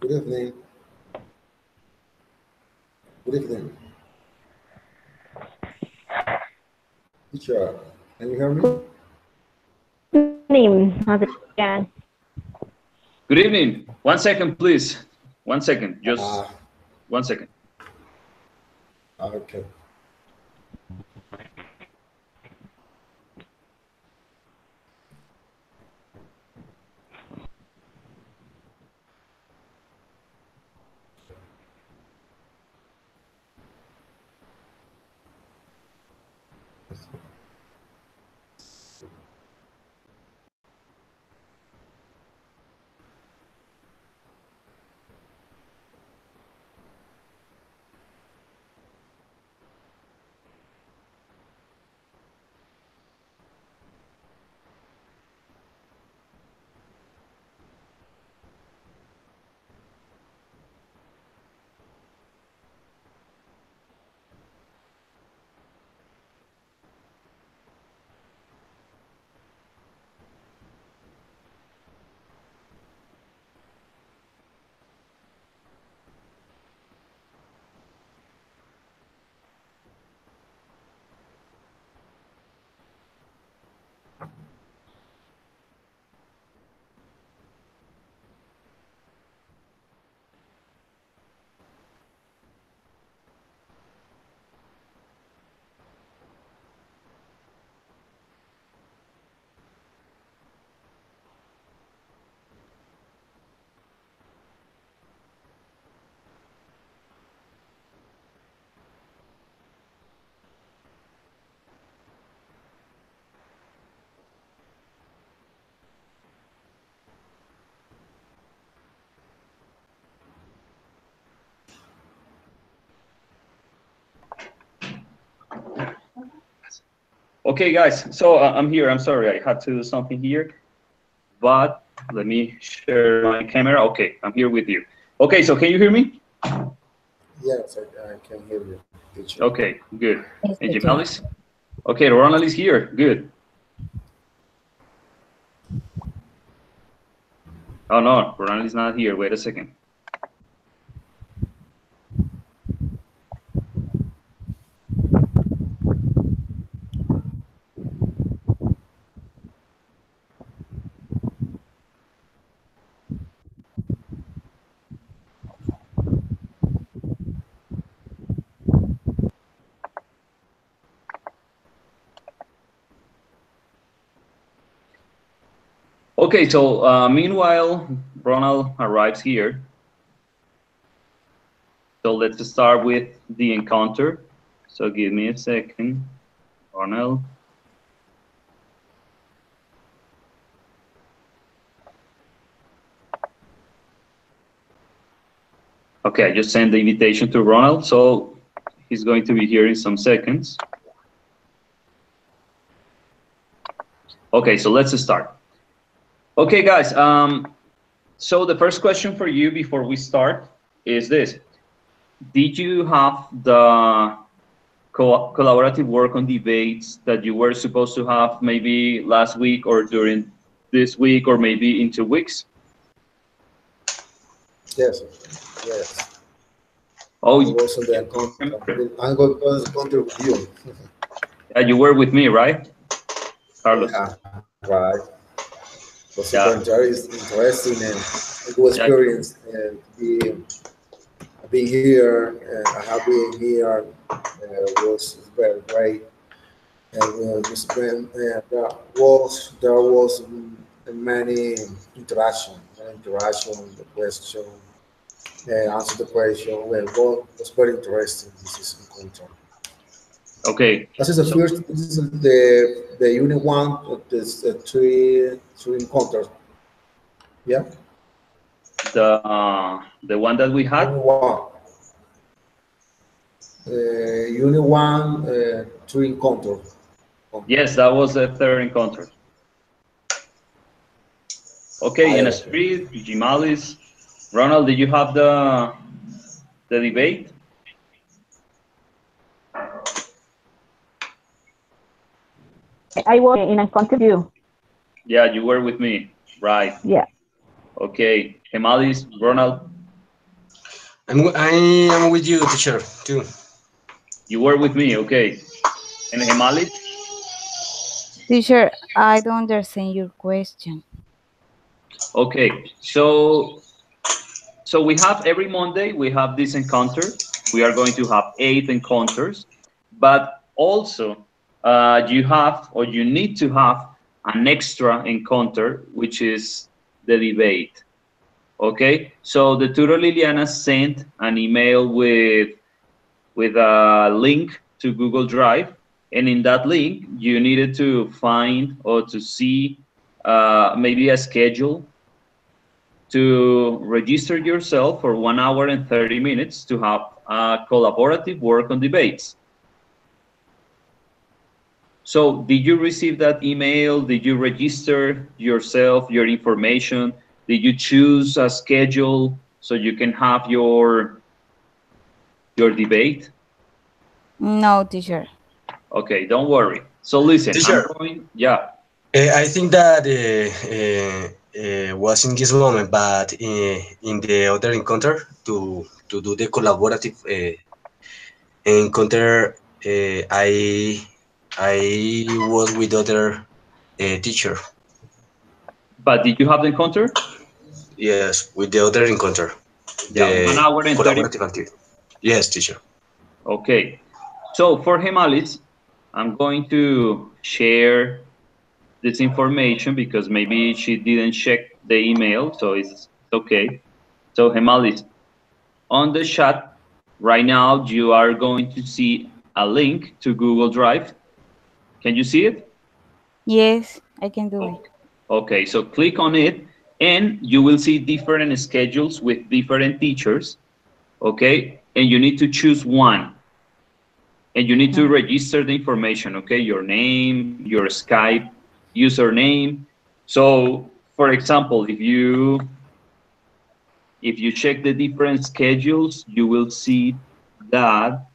Good evening. Good evening. Teacher, can you hear me? Good evening, Adrian. Good evening. 1 second, please. 1 second. Just 1 second. Okay. Okay, guys. So I'm here. I'm sorry. I had to do something here. But let me share my camera. Okay, I'm here with you. Okay, so can you hear me? Yes, I can hear you, teacher. Okay, good. And Jemalis? Okay, Ronald is here. Good. Oh, no, Ronald is not here. Wait a second. Okay, so meanwhile, Ronald arrives here. So let's start with the encounter. So give me a second, Ronald. Okay, I just sent the invitation to Ronald, so he's going to be here in some seconds. Okay, so let's start. Okay, guys, so the first question for you before we start is this. Did you have the collaborative work on debates that you were supposed to have maybe last week or during this week or maybe in 2 weeks? Yes, yes. Oh, I was on the I'm going to contact with you. Yeah, you were with me, right, Carlos? Yeah, right. It was super interesting and good experience and being here. And I have been here. Was very great. And there was many interaction, the question, answer the question. Well, was very interesting. This is encounter. Okay. This is the So first. This is the unit one of this three encounters. Yeah, the one that we had. unit one. Unit one, three encounters. Yes, that was the third encounter. Okay, in a Okay. street, Jimalis. Ronald, did you have the debate? I was in a contribute. Yeah, you were with me. Right. Yeah. Okay. Jimalis, Ronald, I am with you, teacher, too. you were with me. Okay. And Jimalis? Teacher, I don't understand your question. Okay. So we have every Monday, we have this encounter. We are going to have 8 encounters, but also you have or you need to have an extra encounter, which is the debate. Okay, so the tutor Liliana sent an email with a link to Google Drive, and in that link you needed to find or to see maybe a schedule to register yourself for 1 hour and 30 minutes to have collaborative work on debates. So did you receive that email? Did you register yourself, your information? Did you choose a schedule so you can have your debate? No, teacher. Okay, don't worry. So listen, I'm Teacher, going, yeah. I think that was in this moment, but in the other encounter to do the collaborative encounter, I was with other teacher. But did you have the encounter? Yes, with the other encounter, Yeah, 1 the hour and 30 collaborative minutes. activity. Yes, teacher. Okay. So for Hemalis, I'm going to share this information because maybe she didn't check the email, so it's okay. So Hemalis, on the chat right now, you are going to see a link to Google Drive. Can you see it? Yes, I can do it. Okay, so click on it and you will see different schedules with different teachers, okay? And you need to choose one. And you need to register the information, okay? Your name, your Skype username. So, for example, if you check the different schedules, you will see that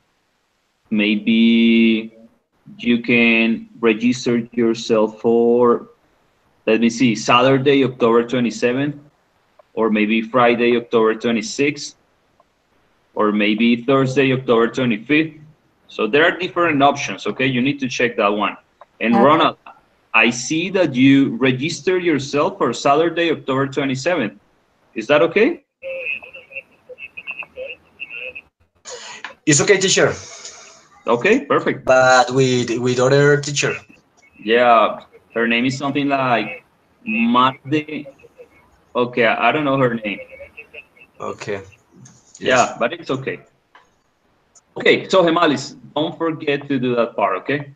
maybe you can register yourself for, let me see, Saturday, October 27th, or maybe Friday, October 26th, or maybe Thursday, October 25th. So there are different options, okay? You need to check that one. And Okay. Ronald, I see that you registered yourself for Saturday, October 27th. Is that okay? It's okay, teacher, Okay, perfect. but with other teacher. Yeah, her name is something like Marte. Okay, I don't know her name. Okay. Yes. Yeah, but it's okay. Okay, so Hemalis, don't forget to do that part, okay?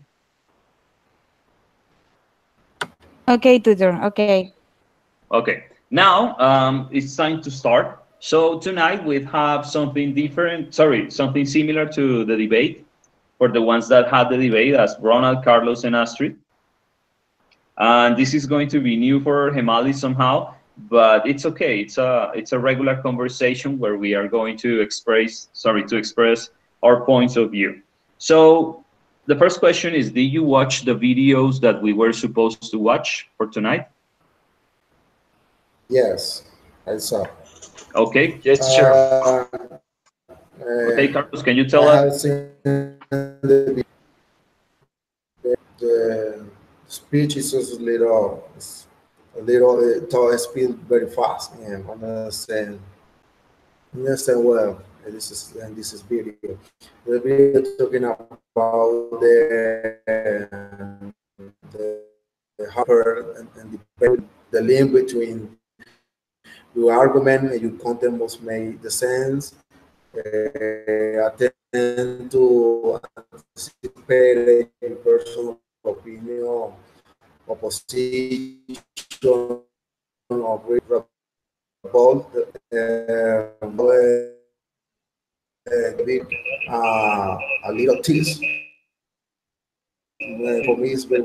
Okay, tutor. Okay. Okay, now it's time to start. So tonight we have something different, sorry, something similar to the debate for the ones that had the debate as Ronald, Carlos, and Astrid. And this is going to be new for Hemali somehow, but it's okay. It's a regular conversation where we are going to express our points of view. So the first question is, did you watch the videos that we were supposed to watch for tonight? Yes, I saw. Okay. Yes, teacher. Okay, Carlos, can you I tell have us? seen the speech is just a little tall speed very fast and understand well. This is video. The video talking about the hopper and the link between your argument and your content must make the sense. Attend to anticipate participate in personal opinion, opposition, or revolt, with a little tease. For me, it's very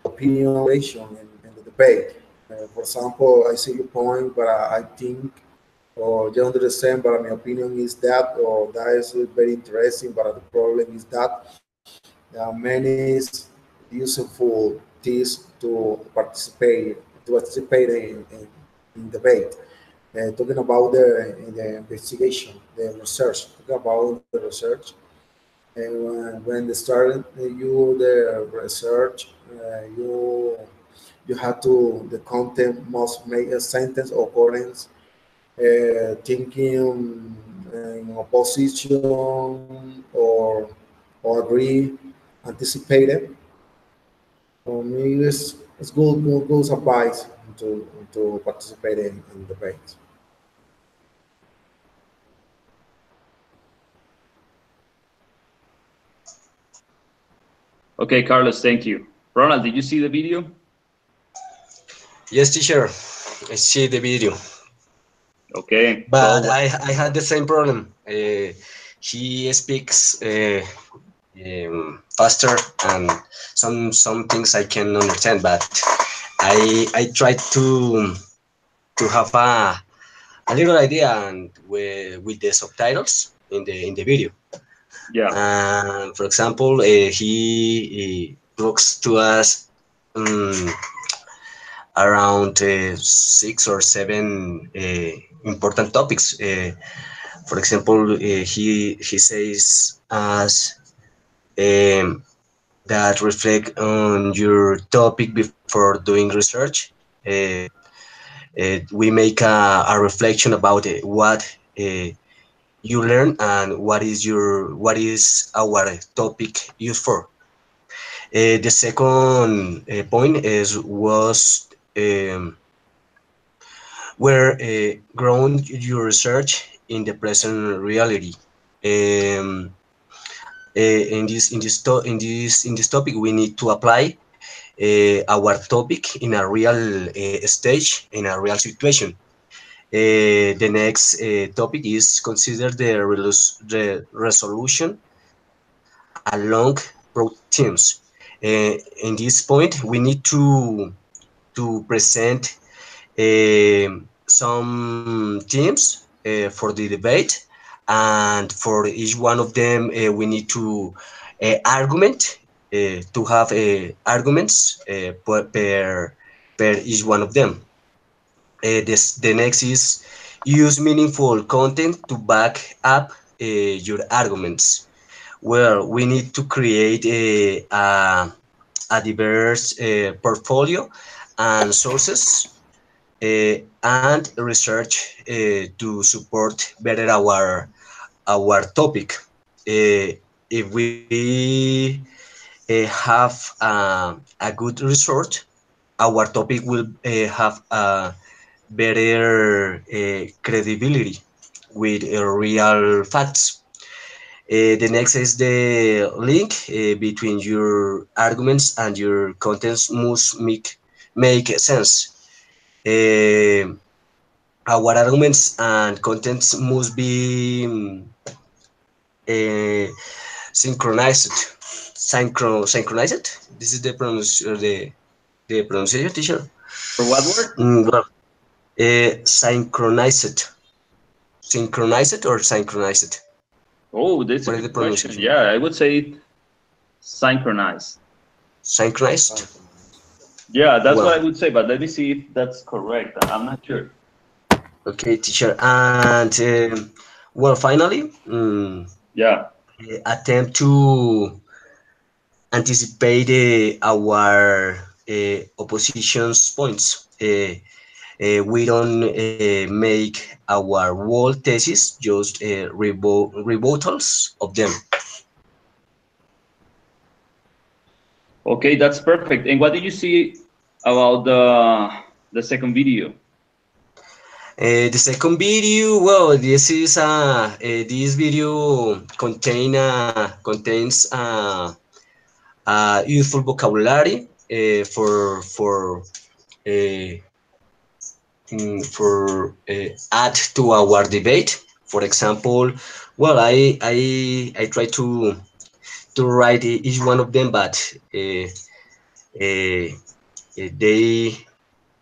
opinion in the debate. For example, I see your point, but I think, or you understand, but my opinion is that, or that is very interesting, but the problem is that there are many useful things to participate in debate. Talking about the investigation, the research, talking about the research, and when they started you the research, you have to the content must make a sentence or occurrence, thinking in opposition or agree, anticipated. For me, it's good advice to participate in debates. Okay, Carlos, thank you. Ronald, did you see the video? Yes, teacher, I see the video. Okay, But so I had the same problem. He speaks faster, and some things I can understand. But I tried to have a little idea and with the subtitles in the video. yeah, For example, he talks to us um, around 6 or 7 important topics. For example, he says us um, that reflect on your topic before doing research. Uh, we make a reflection about what you learn and what is our topic used for. The second point is was where ground your research in the present reality. Um, in this topic, we need to apply our topic in a real stage, in a real situation. The next topic is consider the resolution along broad themes. In this point, we need to present some themes for the debate, and for each one of them, we need to argument to have arguments per each one of them. The next is use meaningful content to back up your arguments. Well, we need to create a diverse portfolio and sources and research to support better our topic. If we have a good resort, our topic will have a better credibility with real facts. The next is the link between your arguments and your contents must make sense. Uh, our arguments and contents must be uh, synchronized. Synchronized. This is the pronunciation, teacher. for what word? Well, synchronized. Synchronized or synchronized? Oh, that's a What is the good question. pronunciation? Yeah, I would say synchronized. Synchronized. Yeah, that's what Well, I would say, but let me see if that's correct. I'm not sure. okay, teacher. And well, finally, Yeah. attempt to anticipate our opposition's points. We don't make our whole thesis just rebuttals of them. Okay, that's perfect. And what did you see about the second video? The second video, well, this is this video contains useful vocabulary uh, add to our debate. For example, well, I try to write each one of them, but uh,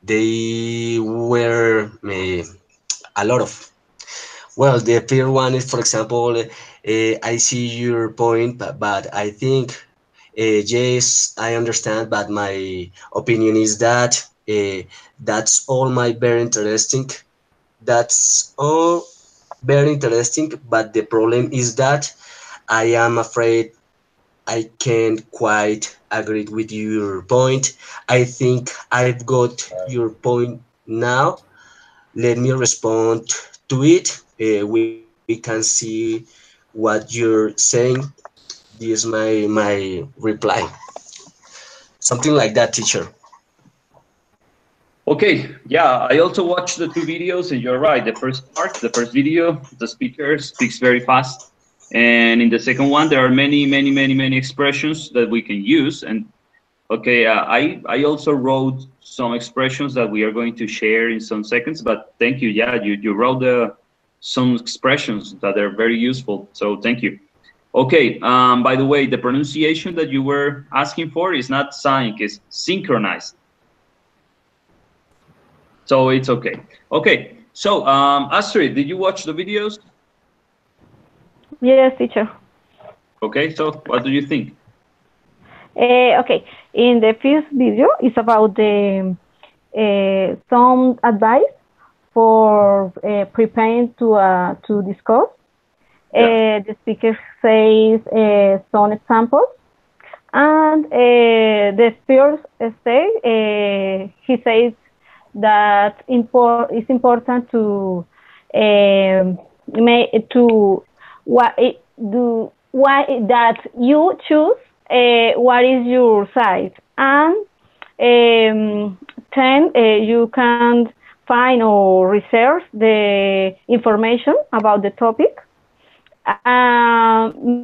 they were a lot of. Well, the first one is, for example, I see your point, but I think, yes, I understand, but my opinion is that that's all my very interesting. That's all very interesting, but the problem is that I am afraid I can't quite agree with your point. I think I've got your point now. Let me respond to it. We can see what you're saying. This is my reply. Something like that, teacher. Okay, yeah, I also watched the two videos, and you're right. The first part, the first video, the speaker speaks very fast, and in the second one, there are many expressions that we can use. And okay, I also wrote some expressions that we are going to share in some seconds. But thank you. Yeah, you wrote some expressions that are very useful. So thank you. Okay. By the way, the pronunciation that you were asking for is not sync, it's synchronized. So it's okay. Okay. So Astrid, did you watch the videos? Yes, teacher. Okay. So what do you think? Okay, in the first video, it's about the some advice for preparing to discuss. Yeah. The speaker says some examples, and the first stage, he says that it's important to to what it, do why that you choose what is your size, and then you can find or research the information about the topic.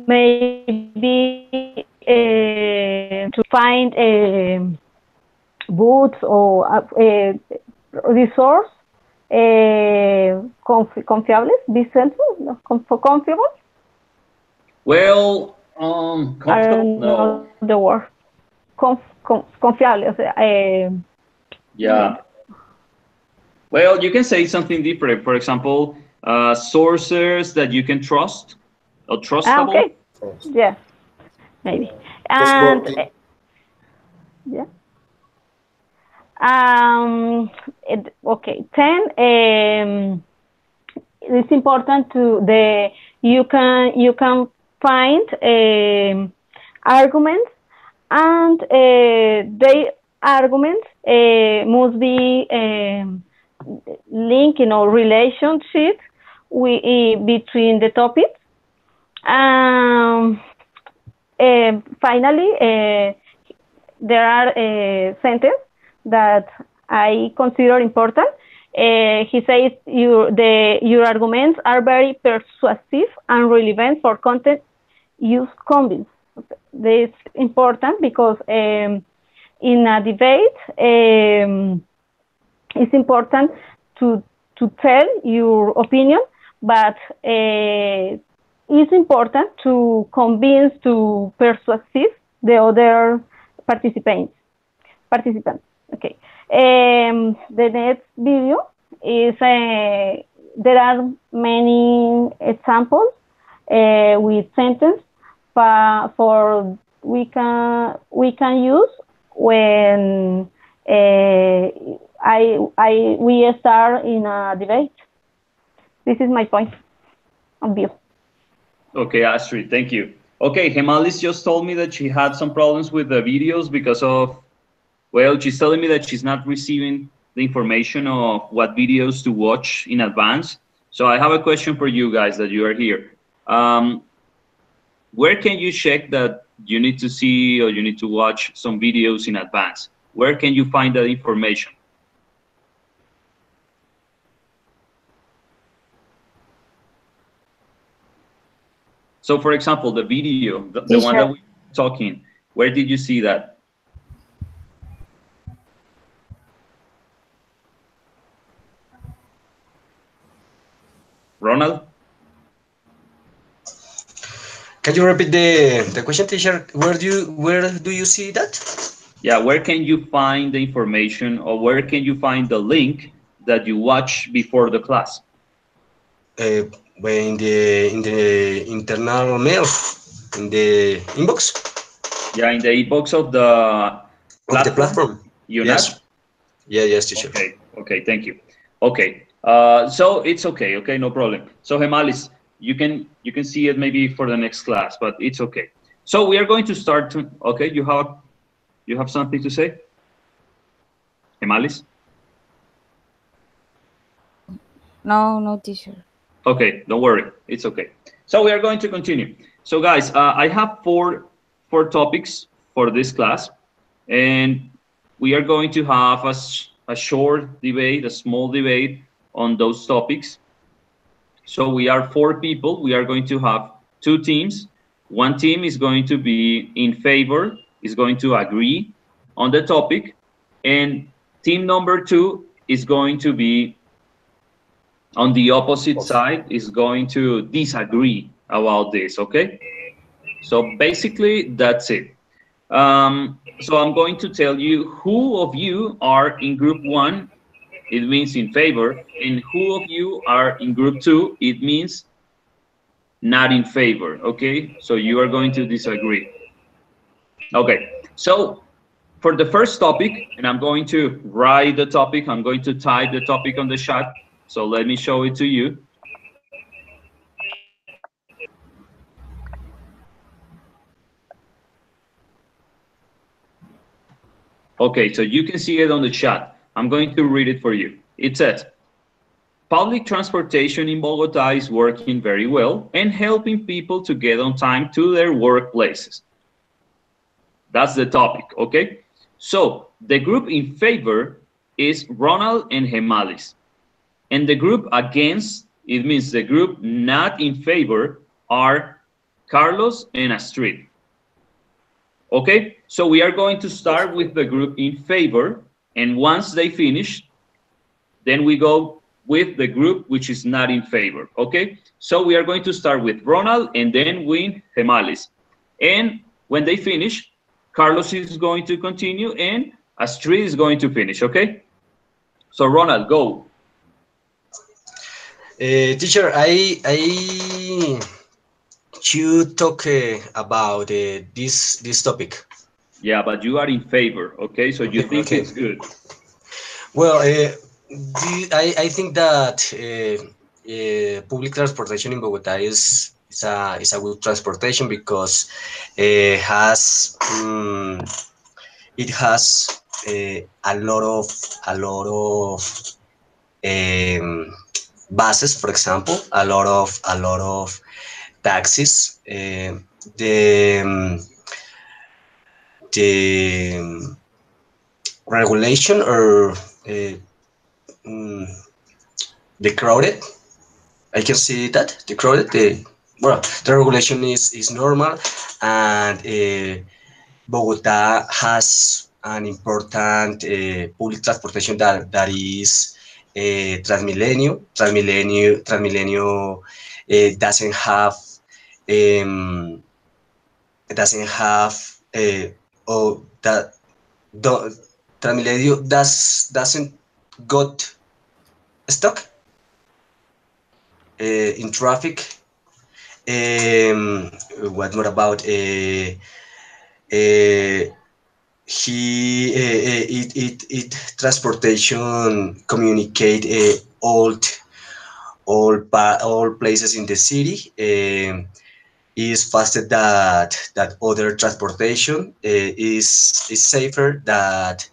Maybe to find books or resource confiables, confiable. Well, I comfortable? don't know No. the word. Confiable. O sea, Yeah. Well, you can say something different. For example, sources that you can trust or trustable. okay. Yeah, maybe. And Trustworthy. yeah. Okay. Then it's important to the you can find arguments, and they arguments must be linking or relationship between the topics. Finally, there are sentences that I consider important. He says your arguments are very persuasive and relevant for content use convince. This is important because in a debate, it's important to tell your opinion, but it's important to convince, to persuasive the other participants. Okay. The next video is there are many examples with sentence for we can use when we start in a debate. This is my point of view. Okay, Astrid, thank you. Okay, Gemalis just told me that she had some problems with the videos because of, well, she's telling me that she's not receiving the information of what videos to watch in advance. So I have a question for you guys that you are here. Where can you check that you need to see or you need to watch some videos in advance? Where can you find that information? So for example, the video, the one Teacher. that we were talking, where did you see that? Ronald? Can you repeat the question, teacher? Where do you see that? Yeah, where can you find the information, or where can you find the link that you watch before the class? In the internal mail, in the inbox Yeah, in the inbox of the of the platform. platform. Yes. Yes, teacher. Okay, thank you. Okay, so it's okay, no problem. So Gemalis, you can see it maybe for the next class, but it's okay. So we are going to start. Okay, you have something to say, Gemalis? No, teacher. Okay, don't worry, it's okay. So we are going to continue. So guys, I have four topics for this class, and we are going to have a short debate, a small debate on those topics. So we are 4 people. We are going to have 2 teams. One team is going to be in favor, is going to agree on the topic, and team number 2 is going to be on the opposite side, is going to disagree about this, okay? So basically, that's it. So I'm going to tell you who of you are in group 1, it means in favor, and who of you are in group 2, it means not in favor, okay? So you are going to disagree. Okay, so for the first topic, and I'm going to write the topic, I'm going to type the topic on the chat, so let me show it to you. Okay, so you can see it on the chat. I'm going to read it for you. It says, public transportation in Bogota is working very well and helping people to get on time to their workplaces. That's the topic, okay? So the group in favor is Ronald and Gemalis. And the group against, it means the group not in favor, are Carlos and Astrid. Okay, so we are going to start with the group in favor, and once they finish, then we go with the group which is not in favor, okay? So we are going to start with Ronald and then with Gemalis. And when they finish, Carlos is going to continue and Astrid is going to finish, okay? So Ronald, go. Teacher, you talk about this topic. Yeah, but you are in favor, okay? So you think okay. It's good. Well, I think that public transportation in Bogota is a good transportation because it has a lot of buses, for example, a lot of taxis. The regulation or the crowded, I can see that the crowded, the regulation is normal, and Bogota has an important public transportation that is Transmilenio. Transmilenio um, doesn't have oh that do, Transmilenio doesn't got stuck in traffic. What more about it transportation communicate all places in the city. Is faster that other transportation, is safer that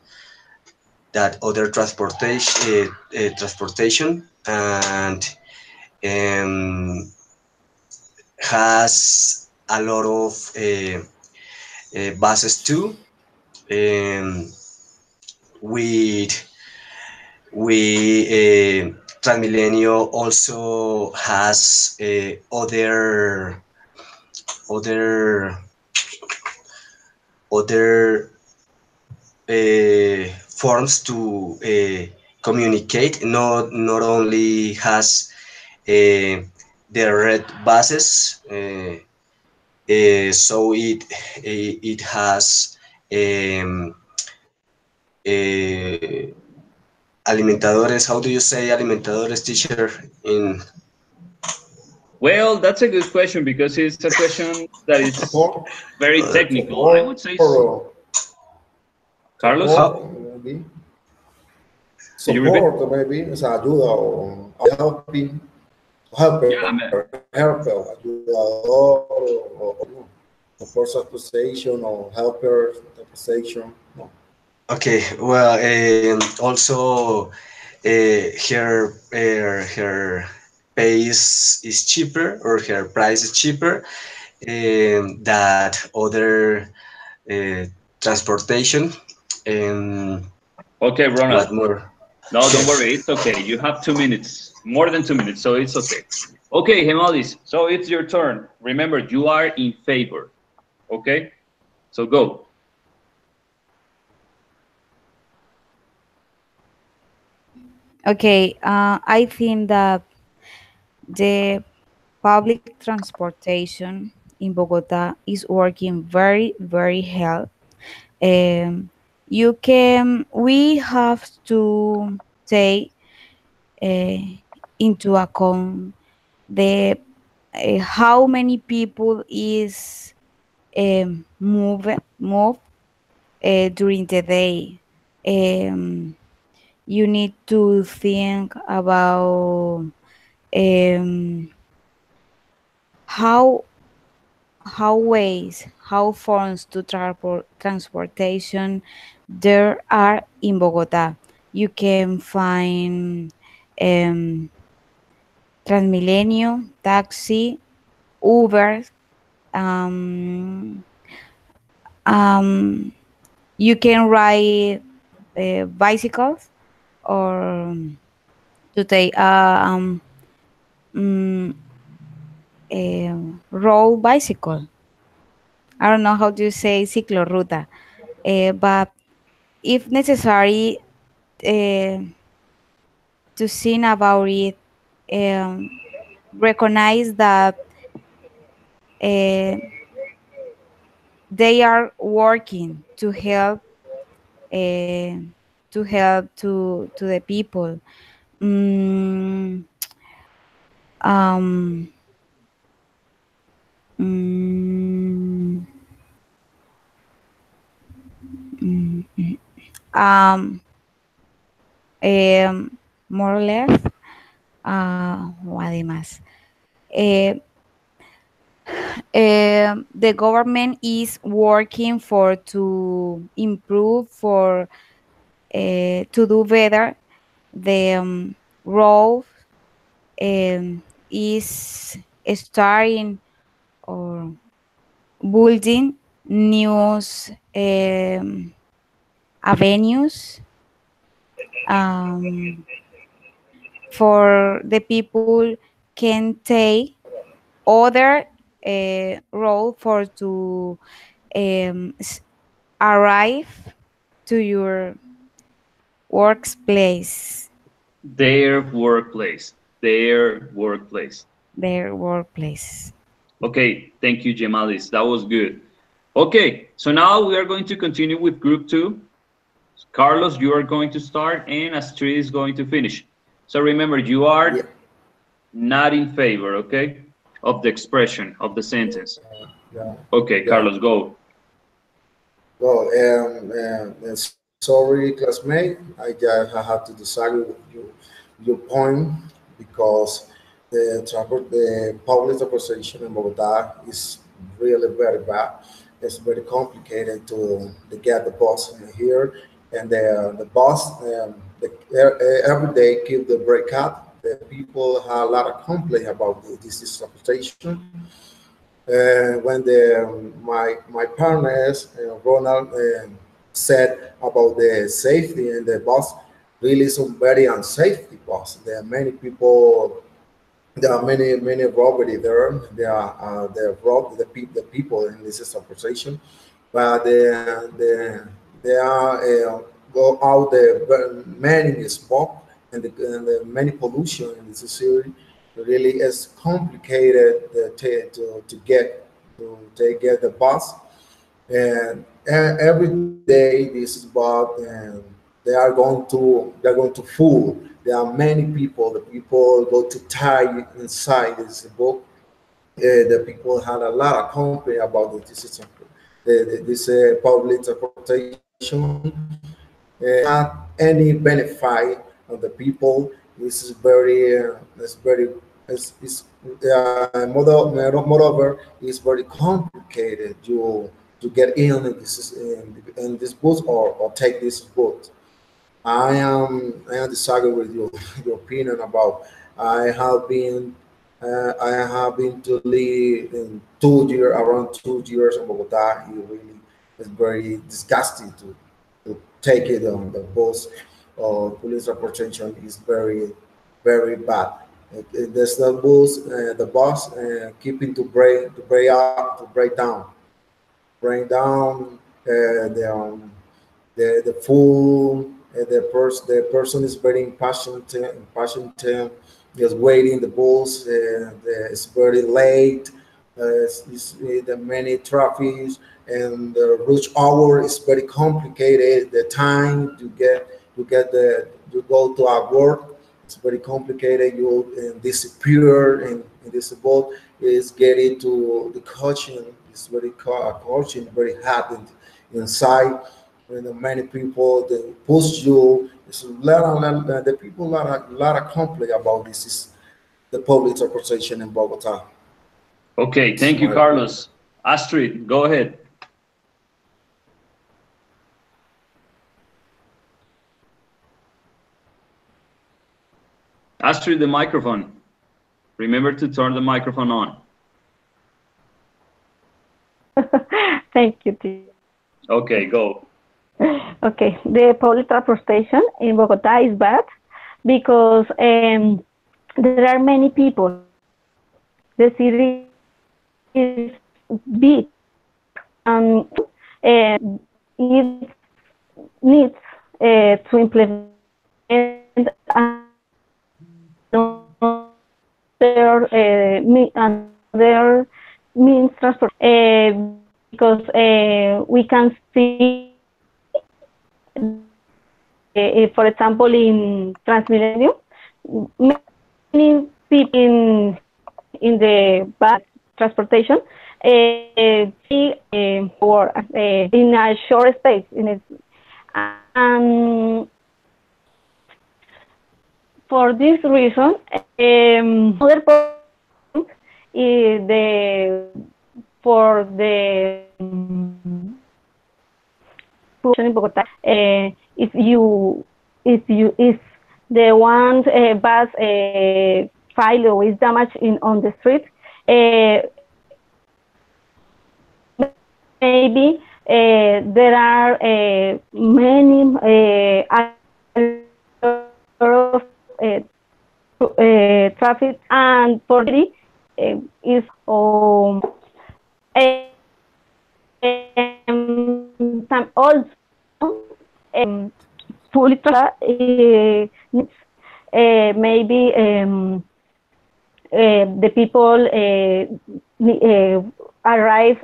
other transportation, and has a lot of buses too, um, with Transmilenio also has other other other forms to communicate. Not only has the red buses, so it has um, uh, alimentadores. How do you say alimentadores, teacher? In Well, that's a good question because it's a question that is Support, very technical. I support, would say, or Carlos, how? support, maybe. can you repeat? Support, maybe, o sea, ayuda o helping, helper, Yeah, man. helper, ayudador, support association or helper association. No. Okay, well, also her pay is cheaper, or her price is cheaper that other transportation. Um, Okay, what Ronald. more? No, don't Yes. worry. It's okay. You have 2 minutes, more than 2 minutes, so it's okay. Okay, Hemalis. So it's your turn. Remember, you are in favor. Okay, so go. Okay, I think that the public transportation in Bogota is working very, very well. Um, we have to take uh, into account the how many people is move during the day. Um, you need to think about um, how how forms to transportation there are in Bogota. You can find um, Transmilenio, taxi, Uber. Um, um, you can ride bicycles or to take mm, a road bicycle. I don't know how to say ciclorruta, but if necessary, uh, to think about it, um, recognize that uh, they are working uh, to the people. Mm, um, mm, mm, mm, um, More or less, what más? Eh, the government is working for to improve for to do better the road is starting or building new avenues um, for the people can take other road for to arrive to your workplace, Their workplace. Their workplace. their workplace. Okay, thank you, Gemalis. That was good. Okay, so now we are going to continue with group two. Carlos, you are going to start, and Astrid is going to finish. So remember, you Yeah, are not in favor, okay, of the expression of the sentence. yeah, Okay, yeah. Carlos, go. Well, sorry, classmate. I have to disagree with your point because the public transportation in Bogota is really very bad. It's very complicated to get the bus in here, and the bus every day keep the break up. The people have a lot of complaint about this transportation. When my partners, Ronald, said about the safety in the bus, really some very unsafe bus. There are many people. there are many robbery there. There are they rob the people in this transportation, but they are go out there many smoke and the many pollution in this city. Really is complicated to get the bus, and every day this is about, and they're going to fool. There are many people. The people go to tie inside this book. The people had a lot of complaint about this system, this public transportation. Not any benefit of the people. This is very moreover it's very complicated to get in this bus, or take this bus. I am disagree with your opinion about. I have been I have been to live in 2 years, around 2 years in Bogota. It really is very disgusting to take it on the bus. Police representation is very bad. There's the bus keeping to break down the fool, the person is very impatient, just waiting the bus. It's very late. The many traffic, and the rush hour is very complicated. The time to go to our work, it's very complicated. You disappear in this boat is getting to the coaching. It's very coaching, very hot inside. And many people they push you. It's a the people lot of complaint about this is the public transportation in Bogota. Okay, It's thank you, my opinion. Carlos. Astrid, go ahead. Astrid, the microphone. Remember to turn the microphone on. Thank you, teacher. Okay, go. Okay, the public transportation in Bogota is bad because there are many people. The city is big, and it needs to implement another means transport, because we can see, for example, in Transmilenio, many people in the bus transportation see for in a short space. Um, for this reason, other point is the for the in Bogota. If the one bus file is damaged on the street, maybe there are many of traffic, and for the is also fully needs maybe the people arrive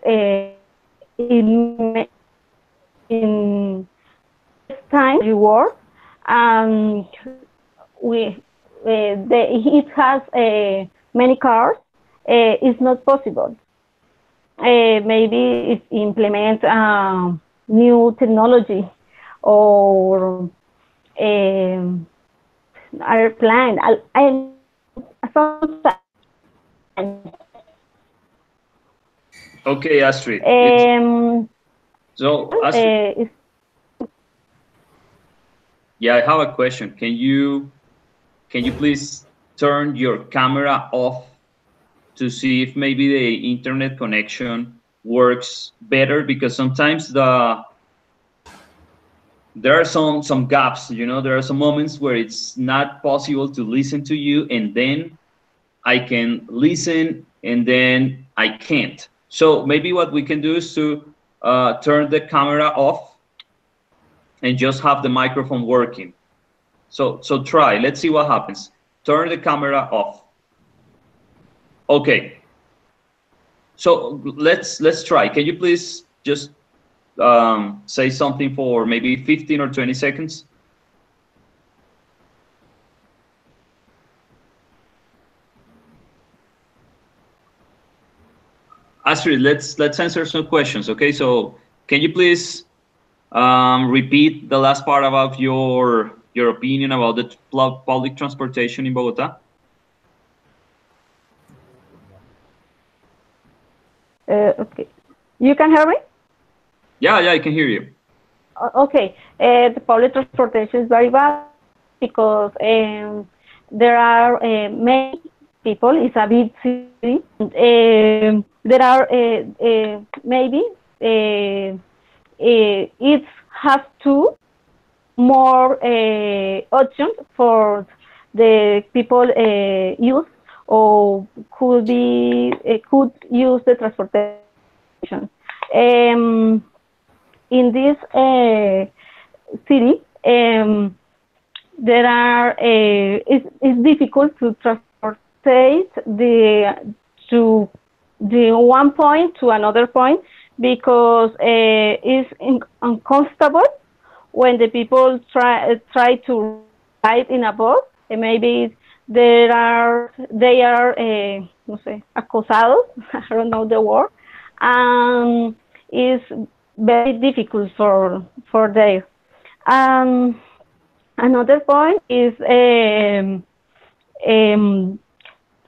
in time reward, and it has many cars. It's not possible. Maybe it implement new technology, or our plan. Sometimes, Okay, Astrid. So, Astrid, yeah, I have a question. Can you please turn your camera off to see if maybe the internet connection works better? Because sometimes there are some gaps, you know, there are some moments where it's not possible to listen to you, and then I can listen, and then I can't. So maybe what we can do is to turn the camera off and just have the microphone working. So try. Let's see what happens. Turn the camera off. Okay. So let's try. Can you please just say something for maybe 15 or 20 seconds? Astrid, let's answer some questions. Okay. So can you please repeat the last part about your opinion about the public transportation in Bogota? Okay. You can hear me? Yeah, I can hear you. Okay. The public transportation is very bad because there are many people. It's a big city. There are maybe it has two more options for the people use or could could use the transportation. In this city, there are it's difficult to transport to the one point to another point because it's uncomfortable when the people try to ride in a bus. Maybe they are no sé, acosados. I don't know the word, and it's very difficult for them. Another point is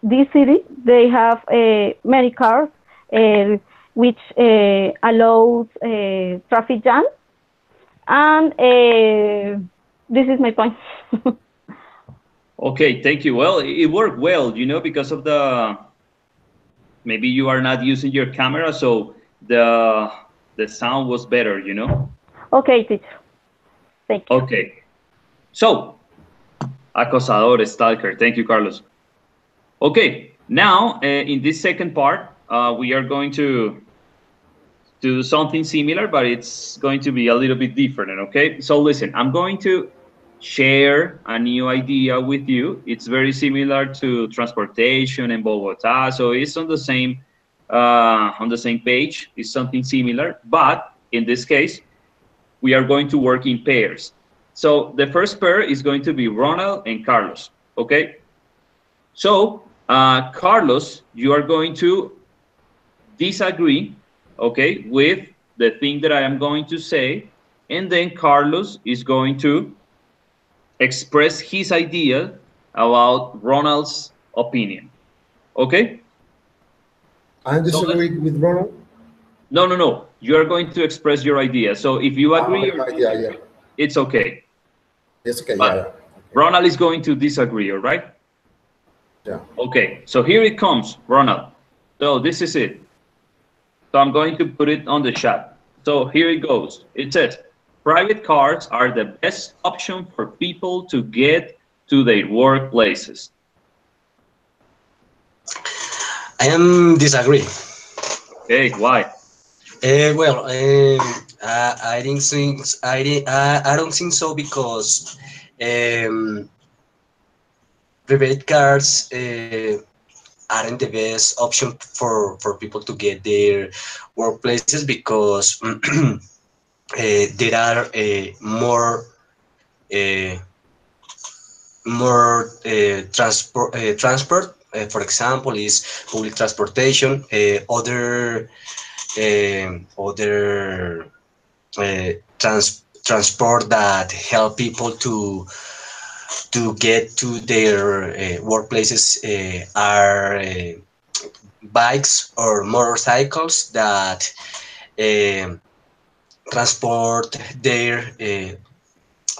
this city, they have many cars, which allows traffic jam, and this is my point. Okay, thank you. Well, it worked well, you know, because of the maybe you are not using your camera, so the sound was better, you know. Okay, teacher. Thank you. Okay, so acosador, stalker. Thank you, Carlos. Okay, now in this second part, we are going to do something similar, but it's going to be a little bit different. Okay, so listen, I'm going to share a new idea with you. It's very similar to transportation in Bogota, so it's on the same page. It's something similar, but in this case, we are going to work in pairs. So the first pair is going to be Ronald and Carlos. Okay, so Carlos, you are going to disagree, okay, with the thing that I am going to say, and then Carlos is going to express his idea about Ronald's opinion. Okay? I disagree with Ronald. No. You are going to express your idea. So if you agree, yeah. It's okay. It's okay, but yeah. Ronald is going to disagree, all right? Yeah. Okay, so here it comes, Ronald. So this is it. So I'm going to put it on the chat. So here it goes. It says, private cars are the best option for people to get to their workplaces. I am disagree. Okay, why? Well, I think things I don't think so because private cars aren't the best option for people to get their workplaces because there are more transport. For example, is public transportation. Other transport that help people to get to their workplaces are bikes or motorcycles that transport their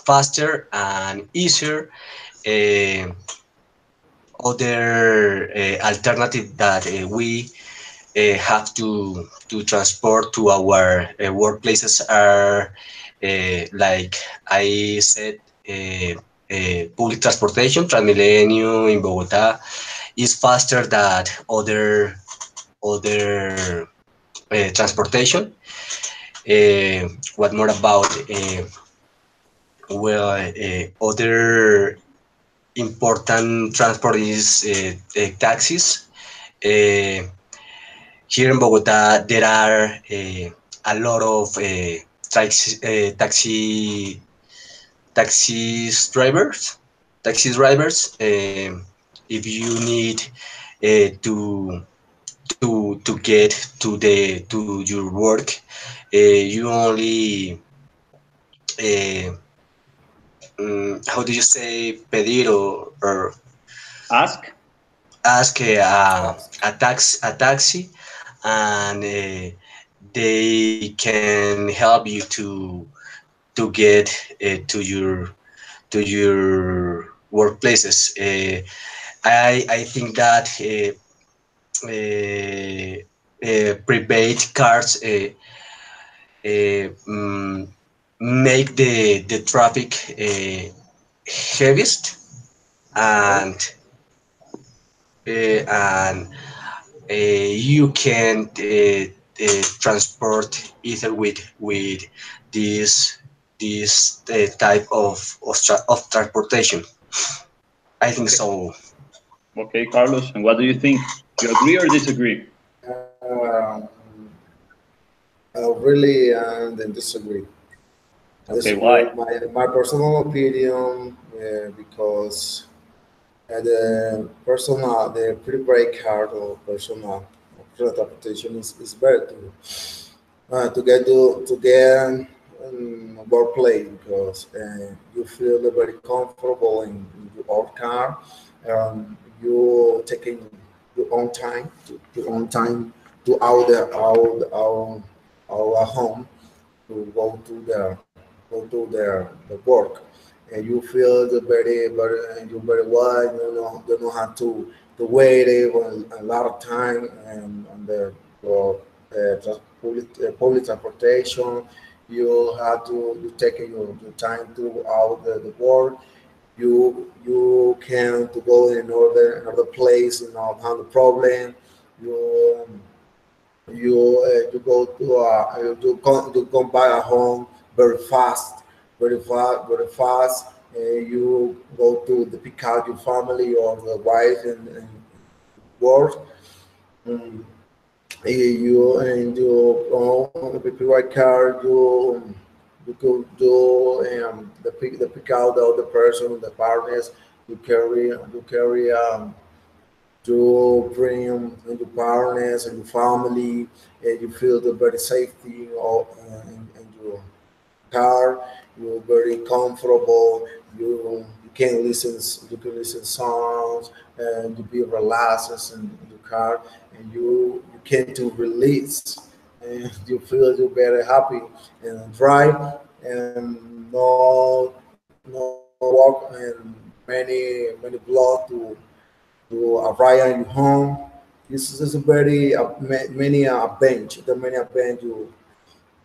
faster and easier. Other alternative that we have to transport to our workplaces are like I said, public transportation, Transmilenio in Bogota, is faster than other transportation. What more about other important transport is taxis. Uh, Here in Bogota, there are a lot of taxis drivers. Taxi drivers. If you need to get to your work, you only how do you say pedir or Ask. ask Ask. a taxi, and they can help you to get to your workplaces. I think that prepaid cards make the traffic heaviest, Okay. and and you can transport either with this type of transportation. I think Okay. so. Okay, Carlos. And what do you think? You agree or disagree? Um, I really disagree. I Okay. disagree Why? with my personal opinion because the pre-break card or personal transportation is better to get workplace because you feel very comfortable in your own car. You taking your own time to our home to go to the work, and you feel the very and you very well. You know how to wait even a lot of time and on the public transportation. You have to you take your time to out the work. You can to go in another place, have the problem. You you go to you come back at home very fast, very fast. You go to the pick out your family or the wife and work. Um, you and you with the right car you could do the pick out the other person, the partners. You carry to bring in your partners and your family, and you feel the very safety in your car. You're very comfortable. You can listen songs and you be relaxed in your car, and you can to release, and you feel you very happy and drive and no walk and many blocks to arrive at your home. This is a very many bench. The many bench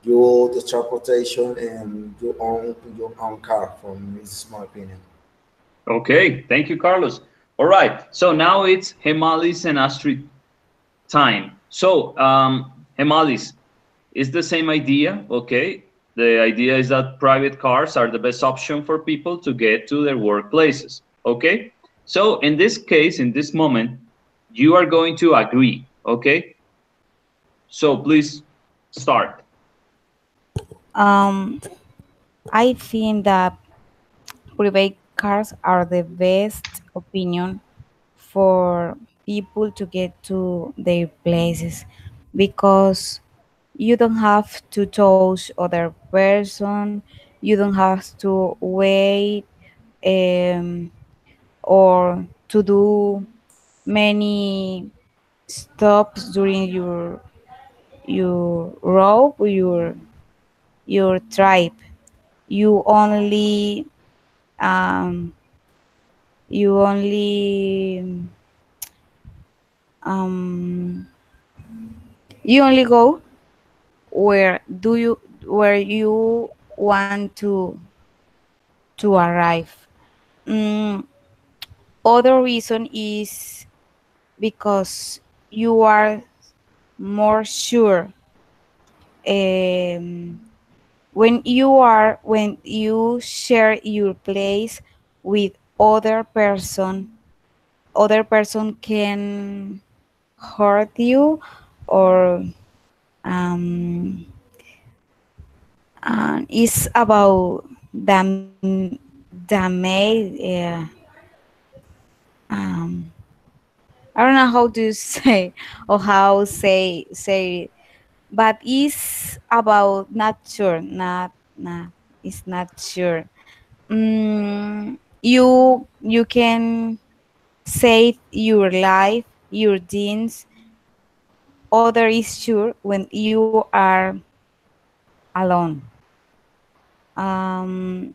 you the transportation and your own car. From this is my opinion. Okay. Thank you, Carlos. All right. So now it's Hemalis and Astrid time. So, Hemalis, it's the same idea. Okay. The idea is that private cars are the best option for people to get to their workplaces. Okay. So, in this case, in this moment, you are going to agree. Okay. So, please start. Um, I think that private cars are the best opinion for people to get to their places because you don't have to touch other person, you don't have to wait, um, or to do many stops during your route, your tribe. You only um, you only um, you only go where you want to arrive. Mm, Other reason is because you are more sure. When you share your place with other person can hurt you, or it's about the um, I don't know how to say, or how say it, but it's about not sure, not it's not sure. You can save your life, your genes. Other is sure when you are alone. Um,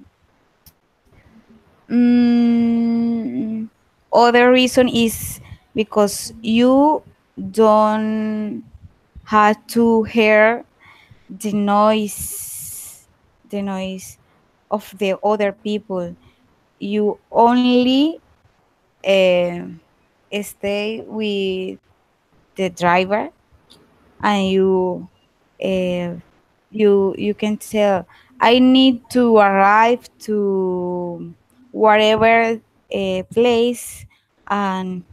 mm, Other reason is because you don't have to hear the noise of the other people. You only uh, stay with the driver, and uh, you can tell, I need to arrive to whatever place, and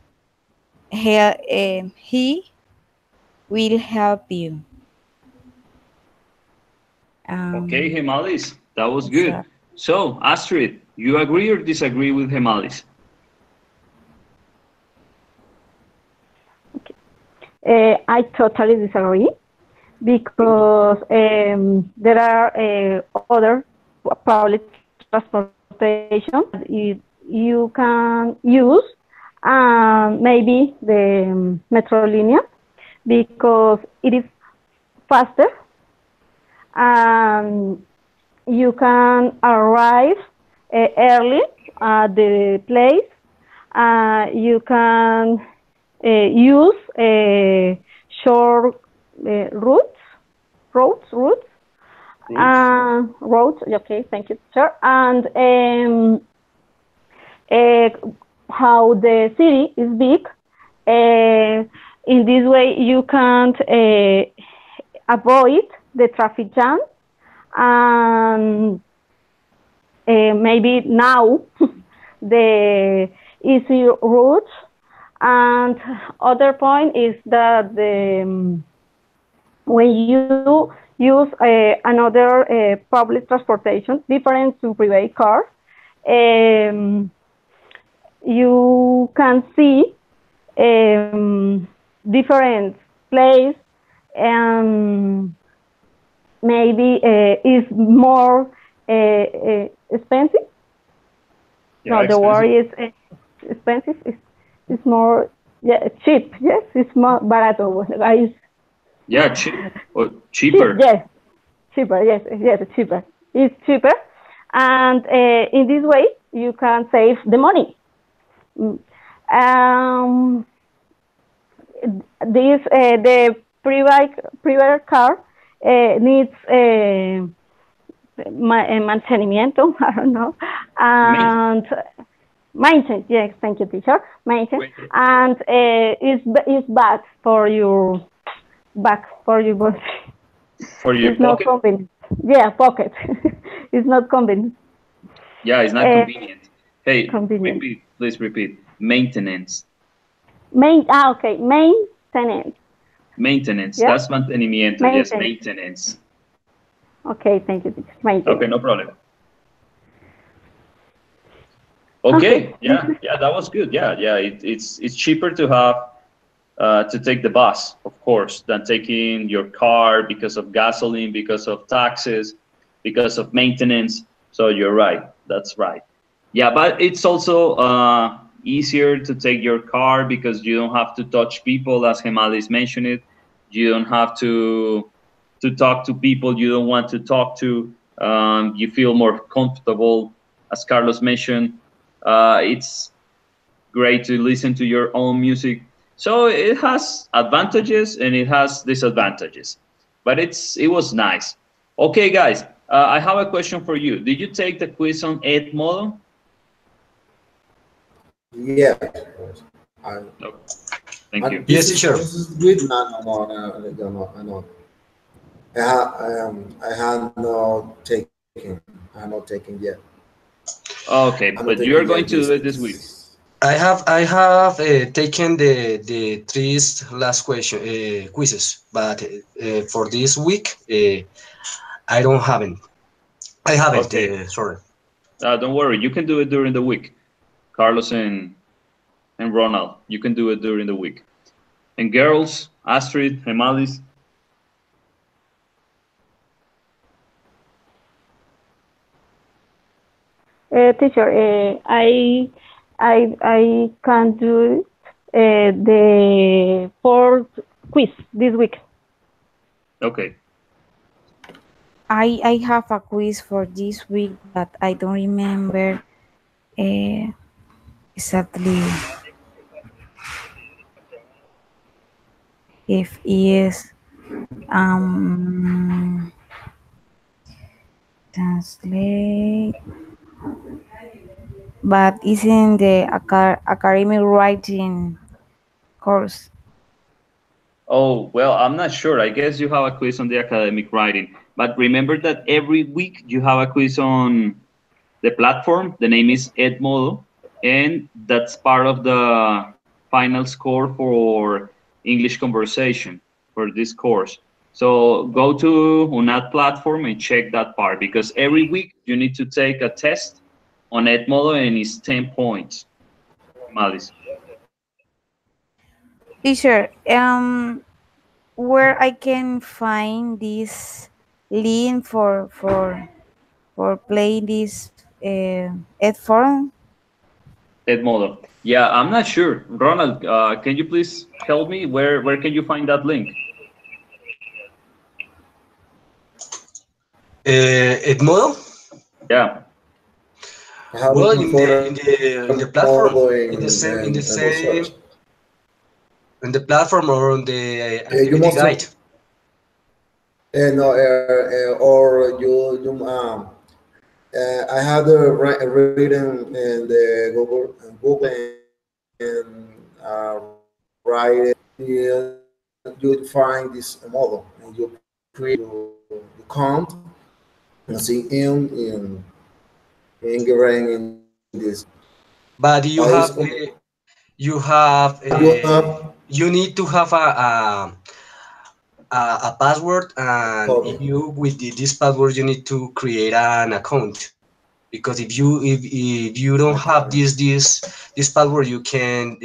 he will help you. Okay, um Hemalis, that was so good. So, Astrid, you agree or disagree with Hemalis? I totally disagree because there are other public transportation you can use, maybe the metro linea, because it is faster, and you can arrive early at the place. You can use short routes, routes, Roots? roads. Okay, thank you, sir. And uh, how the city is big, in this way you can't avoid the traffic jam, and maybe now the easy routes. And other point is that when you use another public transportation different to private car, um, you can see different place, and maybe is more expensive. Yeah, No, the word expensive. is expensive. It's more, yeah, cheap. Yes, it's more barato. Guys, Yeah, cheap or cheap. cheaper. Yes, cheaper. Yes, yes, cheaper. It's cheaper, and in this way you can save the money. Mm. Um, the private car needs mantenimiento. I don't know, Maintenance. and maintenance. Yes, thank you, teacher. Maintenance, Wait, and is bad for your back, for your body. for your It's not pocket? convenient. Yeah, pocket. It's not convenient. Yeah, it's not Uh, convenient. Hey, convenient. repeat, please repeat. Maintenance. Okay. Maintenance. Maintenance. Yeah, That's mantenimiento. Yes, maintenance. maintenance. Okay, thank you, teacher. Okay, Maintenance. no problem. Okay. Okay, yeah, yeah, that was good. Yeah, yeah, it's cheaper to have to take the bus, of course, than taking your car because of gasoline, because of taxes, because of maintenance. So you're right. That's right. Yeah, but it's also easier to take your car because you don't have to touch people, as Gemalis mentioned it. You don't have to talk to people you don't want to talk to. You feel more comfortable, as Carlos mentioned. It's great to listen to your own music. So it has advantages and it has disadvantages, but it was nice. Okay, guys, I have a question for you. Did you take the quiz on Edmodo? Yeah, of course. No. Thank you. Yes, teacher. This is good. No. I have not taken. I have not taken yet. Okay, I'm not but you're taking going yet to do it this week. this. I have taken the three last question quizzes, but for this week I don't haven't. I haven't. Okay, Sorry. don't worry. You can do it during the week. Carlos and Ronald, you can do it during the week. And girls, Astrid, Gemalis, Teacher, I can do the fourth quiz this week. okay. I have a quiz for this week, but I don't remember exactly if is um translate, but it's in the academic writing course. Oh, well, I'm not sure. I guess you have a quiz on the academic writing. But remember that every week you have a quiz on the platform. The name is Edmodo, and that's part of the final score for English conversation for this course. So go to UNAD platform and check that part because every week you need to take a test on Edmodo and it's 10 points. Malis. Teacher, where I can find this link for playing this headphone? Edmodo. Yeah, I'm not sure. Ronald, can you please help me? Where can you find that link? Edmodo? Yeah. I have Well, looking for in the platform, model in the and research. same in the platform or on the You activity must guide. no, or I have the reading in the Google and write it. You find this model and you create your account and see in getting in this. But It's you have you have you need to have a password, and cover. you with this password you need to create an account, because if you don't have this password you can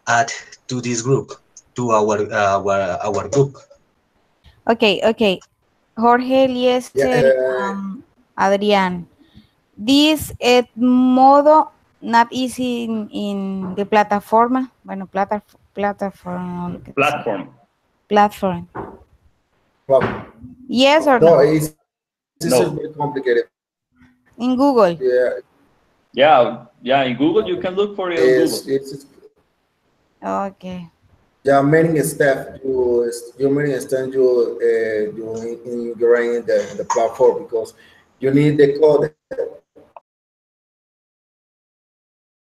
add to this group, to our group. Okay. Jorge, Yeah, Eliezer, Adrián. This modo not easy in the plataforma. Bueno, plataforma, lo que sea. Platform. Platform. cover. Yes or No, no? it's No. very complicated. In Google. Yeah. In Google, you can look for it on Google. It's Okay. there are many steps you many steps you integrate in the platform because you need the code